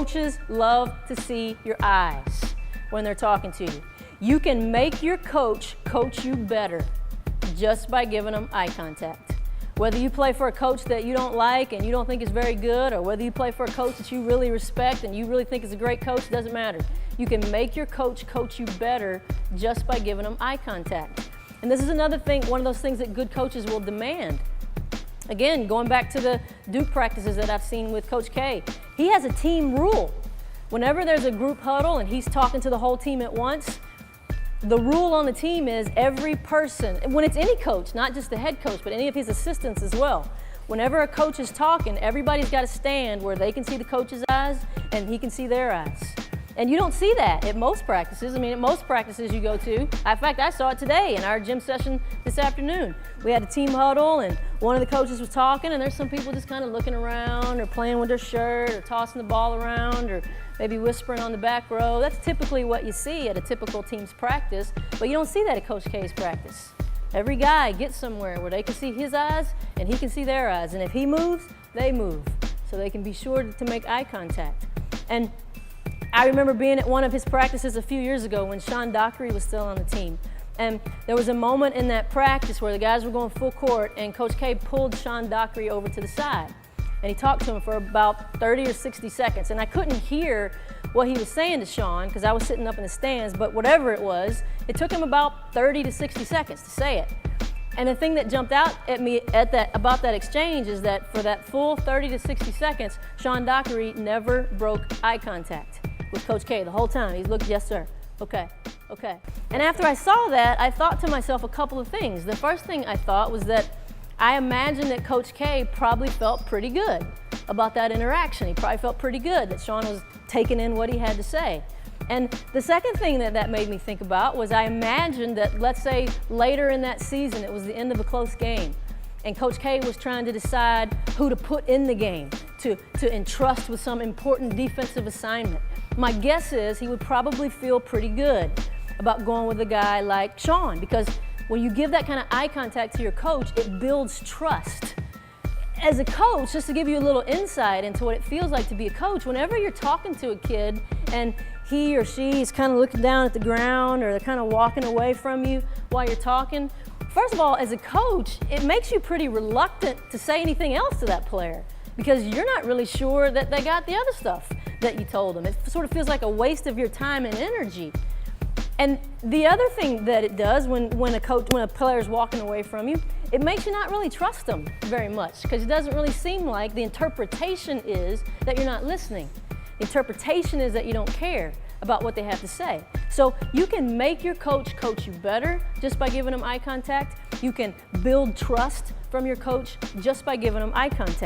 Coaches love to see your eyes when they're talking to you. You can make your coach coach you better just by giving them eye contact. Whether you play for a coach that you don't like and you don't think is very good, or whether you play for a coach that you really respect and you really think is a great coach, doesn't matter. You can make your coach coach you better just by giving them eye contact. And this is another thing, one of those things that good coaches will demand. Again, going back to the Duke practices that I've seen with Coach K, he has a team rule. Whenever there's a group huddle and he's talking to the whole team at once, the rule on the team is every person, when it's any coach, not just the head coach, but any of his assistants as well, whenever a coach is talking, everybody's got to stand where they can see the coach's eyes and he can see their eyes. And you don't see that at most practices. I mean, at most practices you go to. In fact, I saw it today in our gym session this afternoon. We had a team huddle and one of the coaches was talking, and there's some people just kind of looking around or playing with their shirt or tossing the ball around or maybe whispering on the back row. That's typically what you see at a typical team's practice, but you don't see that at Coach K's practice. Every guy gets somewhere where they can see his eyes and he can see their eyes, and if he moves, they move, so they can be sure to make eye contact. And I remember being at one of his practices a few years ago when Sean Dockery was still on the team. And there was a moment in that practice where the guys were going full court and Coach K pulled Sean Dockery over to the side. And he talked to him for about 30 or 60 seconds. And I couldn't hear what he was saying to Sean because I was sitting up in the stands, but whatever it was, it took him about 30 to 60 seconds to say it. And the thing that jumped out at me about that exchange is that for that full 30 to 60 seconds, Sean Dockery never broke eye contact with Coach K the whole time. He looked, yes sir, okay, okay. And after I saw that, I thought to myself a couple of things. The first thing I thought was that I imagined that Coach K probably felt pretty good about that interaction. He probably felt pretty good that Sean was taking in what he had to say. And the second thing that made me think about was I imagined that, let's say later in that season, it was the end of a close game, and Coach K was trying to decide who to put in the game, to entrust with some important defensive assignment. My guess is he would probably feel pretty good about going with a guy like Sean, because when you give that kind of eye contact to your coach, it builds trust. As a coach, just to give you a little insight into what it feels like to be a coach, whenever you're talking to a kid and he or she is kind of looking down at the ground or they're kind of walking away from you while you're talking, first of all, as a coach, it makes you pretty reluctant to say anything else to that player because you're not really sure that they got the other stuff that you told them. It sort of feels like a waste of your time and energy. And the other thing that it does when a player's walking away from you, it makes you not really trust them very much because it doesn't really seem like the interpretation is that you're not listening. The interpretation is that you don't care about what they have to say. So you can make your coach coach you better just by giving them eye contact. You can build trust from your coach just by giving them eye contact.